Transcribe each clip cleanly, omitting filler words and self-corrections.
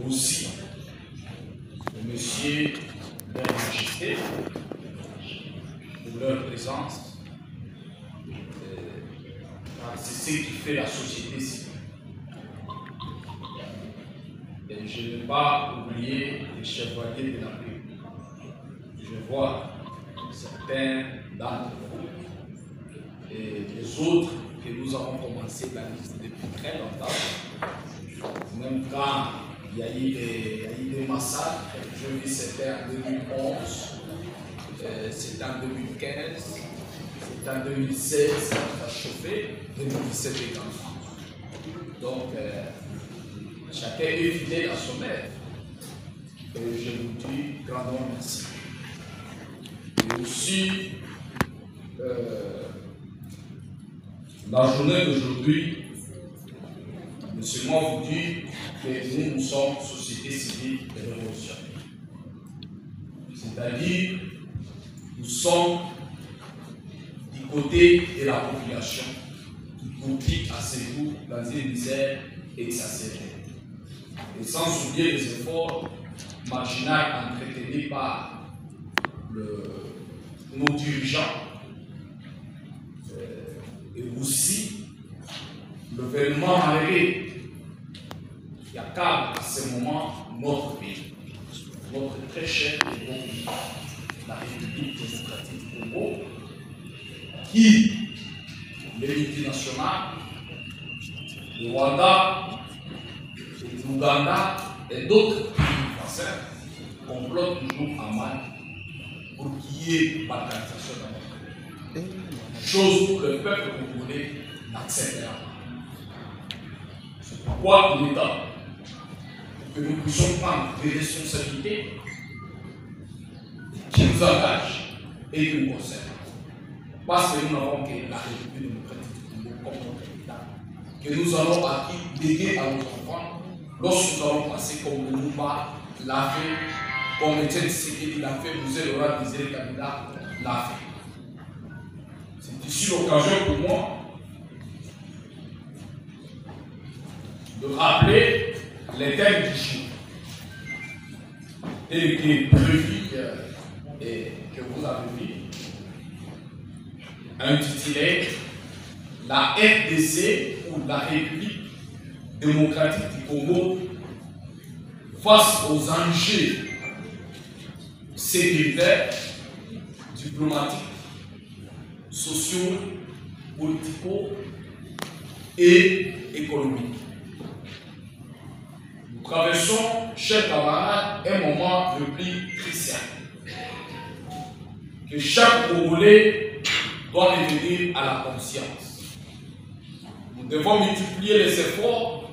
aussi remercier leur majesté pour leur présence. C'est ce qui fait la société civile. Et je ne vais pas oublier les chevaliers de la paix. Je vois certains d'entre vous et les autres que nous avons commencé la liste depuis très longtemps. Même quand il y a eu des massacres, je vis c'était en 2011, c'était en 2015, c'était en 2016, ça a chauffé, 2017 également. Donc, chacun est fidèle à son œuvre. Et je vous dis grandement merci. Et aussi, la journée d'aujourd'hui, M. Moi vous dit que nous sommes société civile et révolutionnaire. C'est-à-dire, nous sommes du côté de la population qui complique à ses goûts dans une misère exacerbée. Et sans oublier les efforts marginaux entretenus par nos dirigeants et aussi le gouvernement malgré qui accable à ce moment notre pays, notre très cher et bon pays, la République démocratique du Congo, qui, les multinationales, le Rwanda, l'Ouganda et d'autres pays français complotent toujours en mal pour qu'il y ait balkanisation dans notre pays. Chose que le peuple congolais n'acceptera pas. C'est pourquoi il est temps que nous puissions prendre des responsabilités qui nous engagent et qui nous concernent. Parce que nous n'avons que la République démocratique du Congo comme notre État, que nous allons acquis léguer à nos enfants lorsque nous allons passer comme le Lumba l'a fait, comme Étienne Tshisekedi l'a fait, vous êtes Laurent Désiré Kabila l'a fait. C'est ici l'occasion pour moi de rappeler les thèmes du jour, tels que prévu et que vous avez vu, intitulé La RDC ou la République démocratique du Congo face aux enjeux sécuritaires, diplomatiques, sociaux, politico et économiques. Nous traversons, chers camarades, un moment de plus crucial que chaque Congolais doit revenir à la conscience. Nous devons multiplier les efforts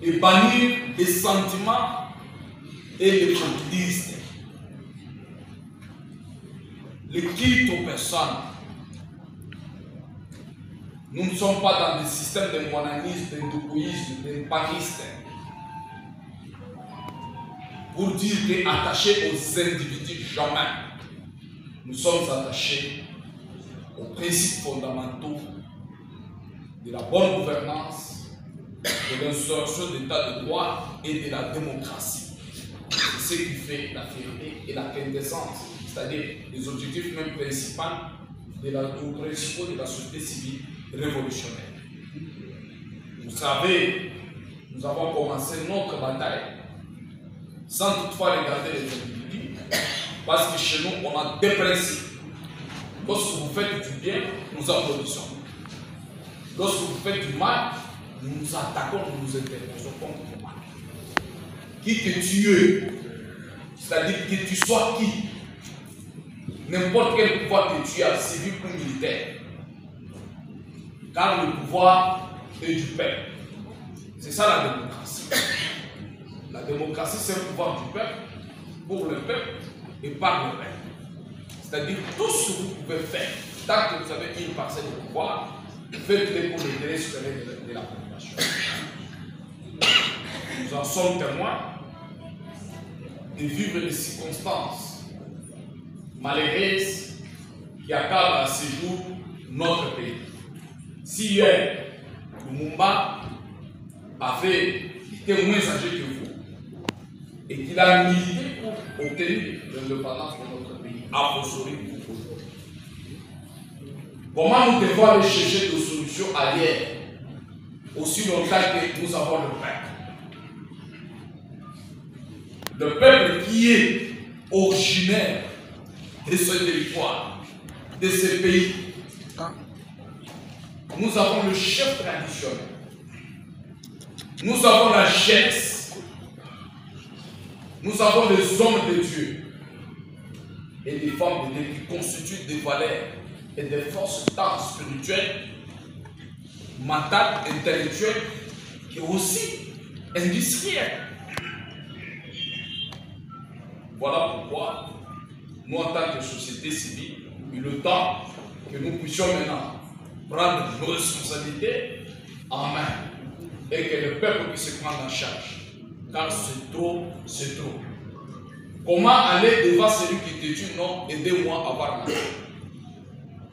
et bannir les sentiments et les populistes. Le culte aux personnes. Nous ne sommes pas dans des systèmes de monanisme, de topoïsme, de paristes. Pour dire qu'attachés aux individus, jamais. Nous sommes attachés aux principes fondamentaux de la bonne gouvernance, de l'instauration de l'état de droit et de la démocratie. C'est ce qui fait la fierté et la quintessence, c'est-à-dire les objectifs même principaux de la société civile révolutionnaire. Vous savez, nous avons commencé notre bataille sans toutefois regarder les individus, parce que chez nous, on a deux principes. Lorsque vous faites du bien, nous applaudissons. Lorsque vous faites du mal, nous nous attaquons, nous nous interposons contre le mal. Qui que tu es, c'est-à-dire que tu sois qui, n'importe quel pouvoir que tu as, civil ou militaire, car le pouvoir est du peuple. C'est ça la démocratie. La démocratie, c'est le pouvoir du peuple, pour le peuple et par le peuple. C'est-à-dire tout ce que vous pouvez faire, tant que vous avez une parcelle de pouvoir, faites-le pour l'intérêt supérieur de la population. Nous en sommes témoins de vivre les circonstances malheureuses qui accablent à ce jour notre pays. Si hier, Lumumba avait été moins âgé que vous, et qu'il a milité pour obtenir l'indépendance de notre pays, a fortiori pour aujourd'hui. Comment nous devons aller chercher des solutions ailleurs, aussi longtemps que nous avons le peuple? Le peuple qui est originaire de ce territoire, de ce pays. Nous avons le chef traditionnel. Nous avons la jeunesse. Nous avons les hommes de Dieu et des femmes de Dieu qui constituent des valeurs et des forces tant spirituelles, mentales, intellectuelles, et aussi industrielles. Voilà pourquoi nous, en tant que société civile, il est temps que nous puissions maintenant prendre nos responsabilités en main et que le peuple puisse se prendre en charge. Car c'est trop, c'est trop. Comment aller devant celui qui te dit non, aidez-moi à avoir la paix?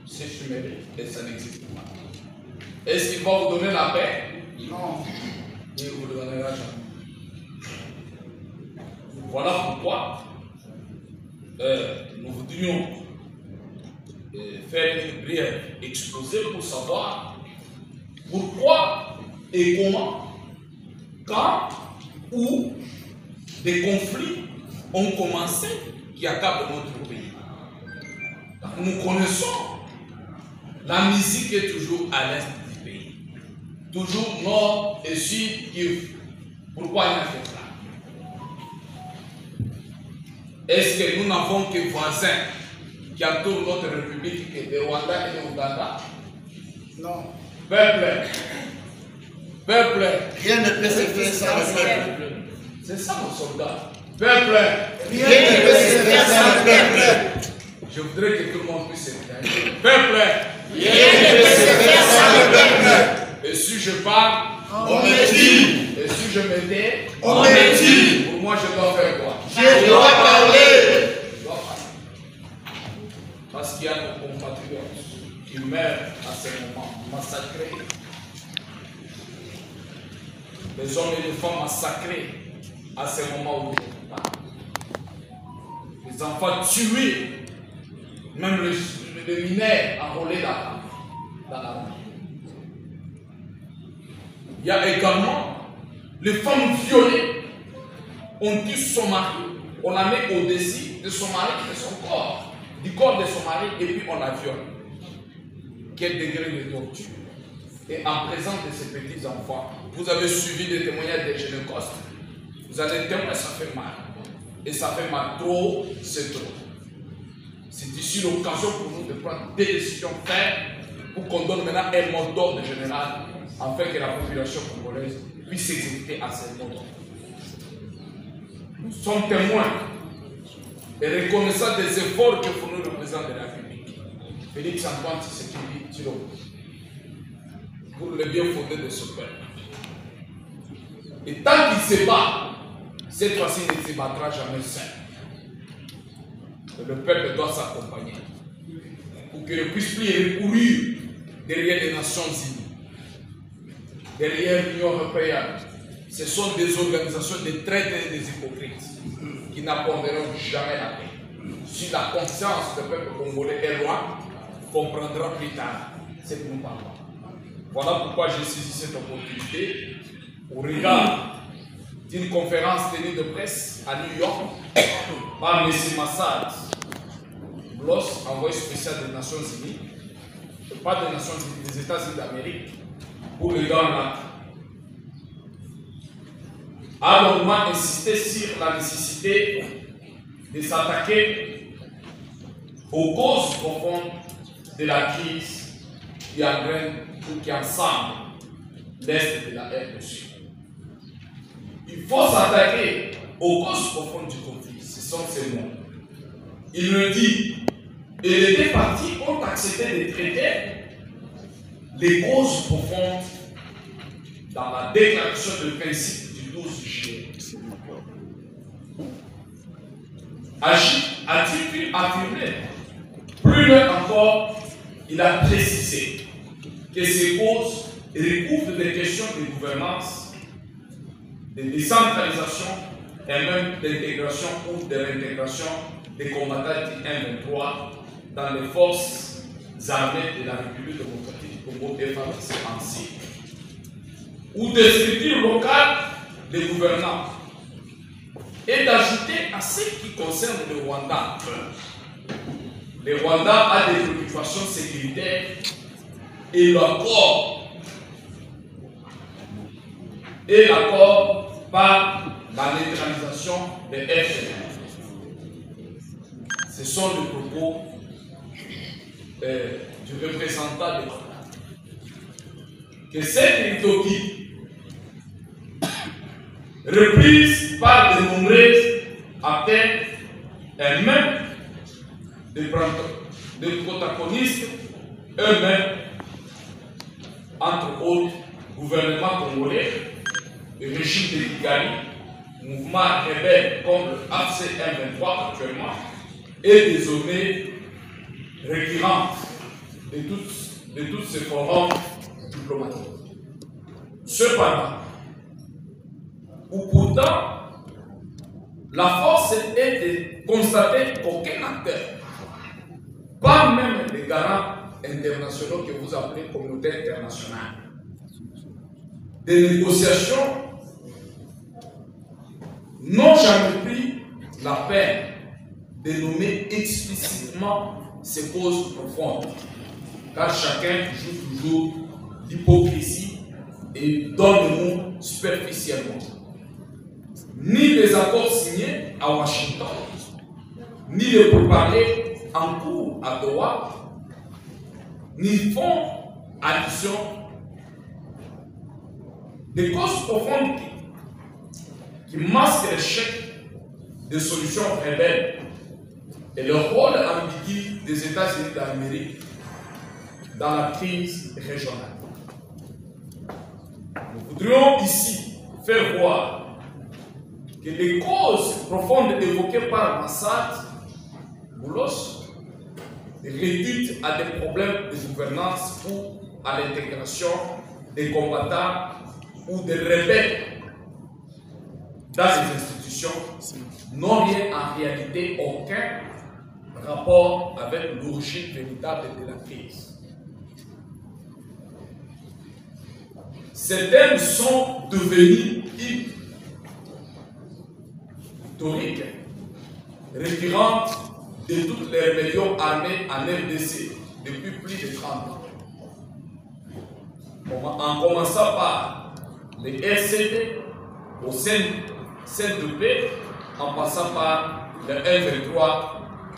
C'est chimérique et ça n'existe pas. Est-ce qu'il va vous donner la paix? Non. Il ne vous le donnera jamais. Voilà pourquoi nous voudrions faire une brève exposé pour savoir pourquoi et comment, quand, où des conflits ont commencé qui accablent notre pays. Nous connaissons la musique est toujours à l'est du pays, toujours nord et sud. Pourquoi il a fait ça? Est-ce que nous n'avons que voisins qui entourent notre République et le Rwanda et le Ouganda? Non. Peuple, rien ne peut se faire sans le peuple. C'est ça nos soldats. Peuple, rien ne peut se faire sans le peuple. Je voudrais que tout le monde puisse s'éclater. Peuple, rien ne peut se faire sans le peuple. Et si je parle, on me tue. Et si je me tais, on me tue. Pour moi, je dois faire quoi? Je dois parler. Parce qu'il y a nos compatriotes qui meurent à ce moment, massacrés. Les hommes et les femmes massacrés à ce moment où je parle. Les enfants tués, même les mineurs enrôlés dans la rue. Il y a également les femmes violées. On tue son mari, on la met au-dessus de son mari et de son corps, du corps de son mari, et puis on la viole. Quel degré de torture? Et en présence de ces petits enfants, vous avez suivi des témoignages des gynécostes, vous allez témoigner, ça fait mal. Et ça fait mal, trop, c'est trop. C'est ici l'occasion pour nous de prendre des décisions fermes pour qu'on donne maintenant un mot d'ordre général afin que la population congolaise puisse s'exécuter à ce moment. Nous sommes témoins et reconnaissants des efforts que fournit le président de la République, Félix Antoine Tshisekedi, pour le bien fondé de ce peuple. Et tant qu'il se bat, cette fois-ci il ne se battra jamais seul. Le peuple doit s'accompagner pour qu'il ne puisse plus recourir derrière les Nations Unies, derrière l'Union européenne. Ce sont des organisations de traîtres et des hypocrites qui n'apporteront jamais la paix. Si la conscience du peuple congolais est loin, comprendra plus tard ce que nous parlons. Voilà pourquoi j'ai saisi cette opportunité au regard d'une conférence tenue de presse à New York par M. Massad Bloss, envoyé spécial des Nations Unies, et pas des Nations Unies, des États-Unis d'Amérique, pour le Grand Lac. A longuement insisté sur la nécessité de s'attaquer aux causes profondes de la crise qui engraine ou qui ensemble l'Est de la RDC. Il faut s'attaquer aux causes profondes du conflit. Ce sont ces mots. Il le dit. Et les deux parties ont accepté de traiter les causes profondes dans la déclaration de principe du 12 juillet. A-t-il affirmé? Plus loin encore, il a précisé que ces causes recouvrent des questions de gouvernance, de décentralisation et même d'intégration ou de réintégration des combattants du M23 dans les forces armées de la République démocratique du Congo FARDC ainsi, ou de structures locales de gouvernance, et d'ajouter à ce qui concerne le Rwanda. Le Rwanda a des préoccupations sécuritaires et l'accord par la neutralisation des FDLR. Ce sont les propos du représentant de Rwanda. Que cette utopie, reprise par de nombreux acteurs et même des protagonistes eux-mêmes, entre autres, gouvernement congolais, le régime de Kigali, mouvement rebelle comme le AFC-M23 actuellement, est désormais récurrente de tous ces forums diplomatiques. Cependant, ou pourtant, la force est de constater qu'aucun acteur, pas même les garants internationaux que vous appelez communauté internationale, des négociations n'ont jamais pris la peine de nommer explicitement ces causes profondes, car chacun joue toujours l'hypocrisie et donne le mot superficiellement. Ni les accords signés à Washington, ni les pourparlers en cours à Doha, ni font allusion des causes profondes qui masquent l'échec des solutions rebelles et le rôle ambigu des États-Unis d'Amérique dans la crise régionale. Nous voudrions ici faire voir que les causes profondes évoquées par Massad Boulos réduites à des problèmes de gouvernance ou à l'intégration des combattants ou des rebelles dans les institutions n'ont rien en réalité aucun rapport avec l'origine véritable de la crise. Ces thèmes sont devenus historiques, récurrentes de toutes les rébellions armées en RDC depuis plus de 30 ans. En commençant par les RCD au CNDP, en passant par le M23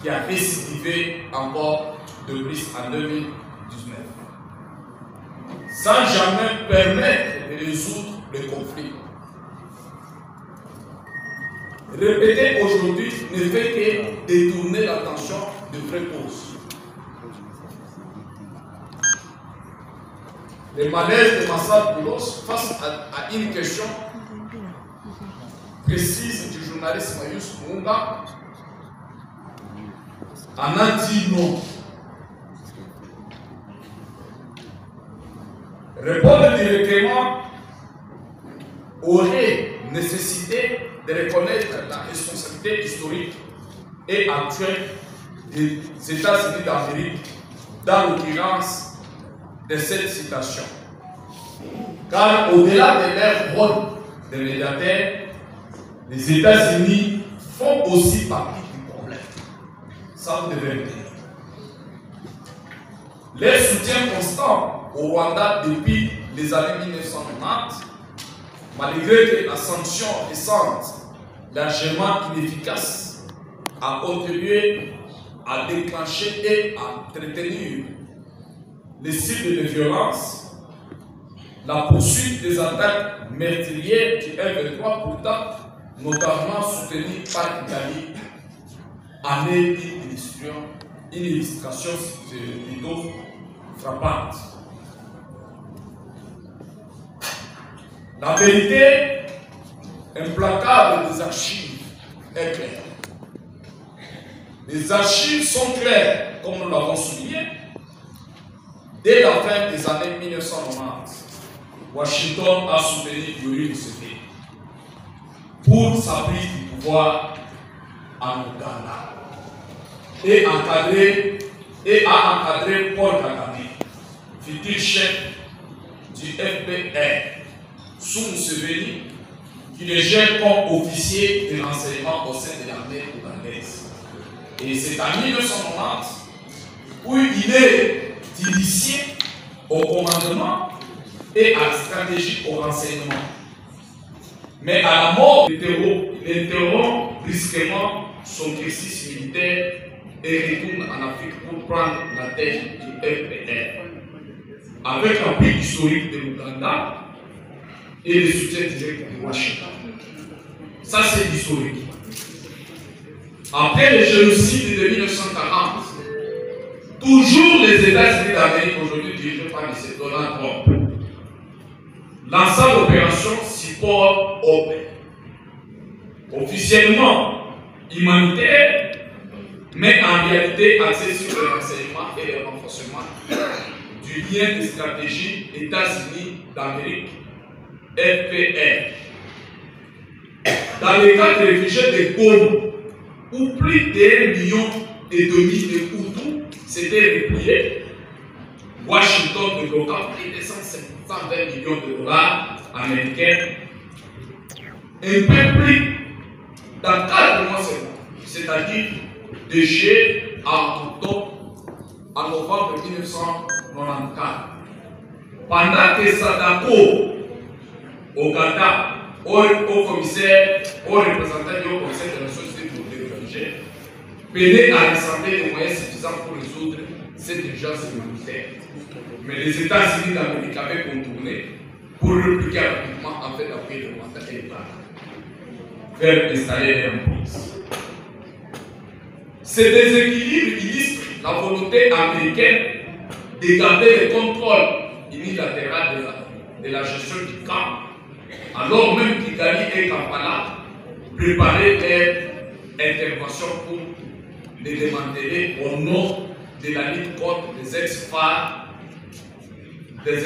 qui a récidivé encore de plus en 2019. Sans jamais permettre de résoudre le conflit. Répéter aujourd'hui ne fait que détourner l'attention de vraies causes. Le malaise de Massad Boulos face à une question précise du journaliste Mayus Munga en a dit non. Répondre directement aurait nécessité de reconnaître la responsabilité historique et actuelle des États-Unis d'Amérique dans l'occurrence de cette citation. Car au-delà de leur rôle de médiateur, les États-Unis font aussi partie du problème. Ça vous devez le dire. Leur soutien constant au Rwanda depuis les années 1990, malgré que la sanction récente, largement inefficace, a contribué à déclencher et à entretenir les cibles de violence, la poursuite des attaques meurtrières du M23, pourtant notamment soutenues par l'Italie, en est une illustration plutôt frappante. La vérité implacable des archives est claire. Les archives sont claires, comme nous l'avons souligné. Dès la fin des années 1990, Washington a soutenu Yoweri Museveni. pour sa prise du pouvoir en Ouganda et a encadré Paul Kagame, futur chef du FPR, sous Museveni, qui le gère comme officier de renseignement au sein de l'armée ougandaise. Et c'est en 1990 où il est initié au commandement et à la stratégie au renseignement. Mais à la mort, il interrompt brusquement son exercice militaire et retourne en Afrique pour prendre la tête du FPR. Avec l'appui historique de l'Ouganda et le soutien direct de Washington. Ça, c'est l'historique. Après le génocide de 1940, toujours les États-Unis d'Amérique, aujourd'hui dirigés par M. Donald Trump, lança l'opération Support Open, officiellement humanitaire, mais en réalité axée sur le renseignement et le renforcement du lien de stratégie États-Unis d'Amérique, FPR. Dans les cas de réfugiés de Goma, où plus d'1,5 million de Hutus s'étaient repliés, Washington débloqua plus de 120 millions de dollars américains, un peu plus dans 4 mois seulement, c'est-à-dire de juillet à octobre, en novembre 1994. Pendant que Sadako, Ouganda, au commissaire, au représentant du commissaire de la société pour les réfugiés, peinait à rassembler les moyens suffisants pour résoudre cette urgence humanitaire. Mais les États-Unis d'Amérique avaient contourné pour répliquer rapidement en fait d'appuyer le Rwanda et le faire installer les emprises. Ces déséquilibres illustrent la volonté américaine de garder le contrôle unilatéral de la gestion du camp, alors même qu'Kigali et Kampala préparaient leur intervention pour les démanteler au nom de la lutte contre les ex-phares des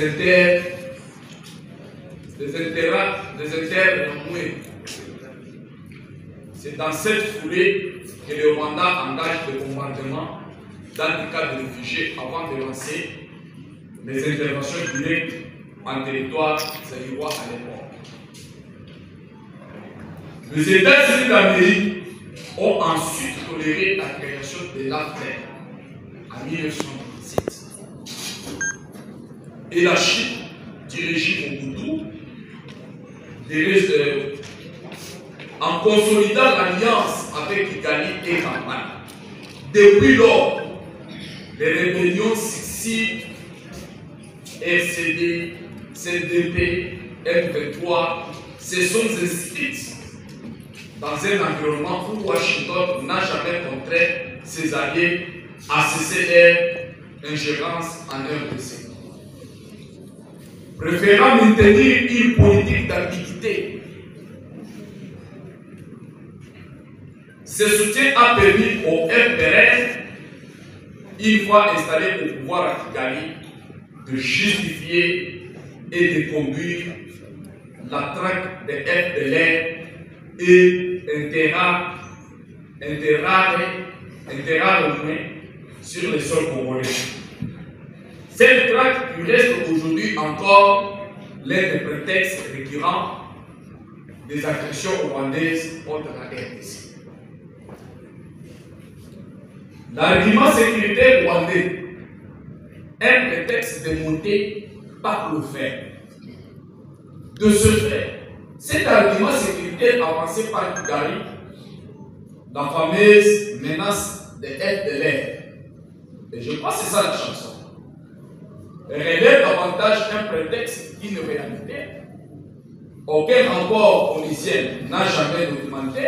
interromoués. C'est dans cette foulée que le Rwanda engage le bombardement dans le cas de réfugiés avant de lancer les interventions directes en territoire zaïrois à l'époque. Les États-Unis d'Amérique ont ensuite toléré la création de l'AFREL en 1997. Et la Chine, dirigée Mobutu, en consolidant l'alliance avec Kigali et Kampala. Depuis lors, les rébellions successifs RCD, CDP, M23 se sont inscrites dans un environnement où Washington n'a jamais contraint ses alliés à cesser leur ingérence en RDC. Préférant maintenir une politique d'ambiguïté, ce soutien a permis au FPR, une fois installé au pouvoir à Kigali, de justifier et de conduire la traque des FDLR et interarmés sur les sols congolais. Cette traque qui reste aujourd'hui encore l'un des prétextes récurrents des agressions rwandaises contre la RDC. L'argument sécuritaire rwandais, un prétexte démonté par le fait. De ce fait, cet argument sécuritaire avancé par Kigali, la fameuse menace des FDLR, et je crois que c'est ça la chanson, relève davantage un prétexte qu'une réalité. Aucun rapport policier n'a jamais documenté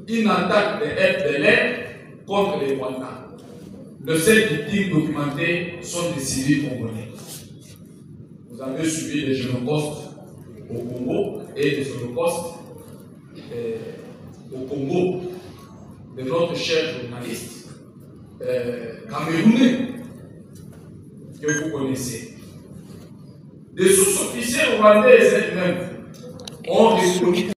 une attaque des FDLR contre les Rwandais. Le seul victime documenté sont des civils congolais. Vous avez suivi les holocaustes au Congo et les holocaustes au Congo de notre cher journaliste camerounais que vous connaissez. Des sous-officiers rwandais elles-mêmes ont reconnu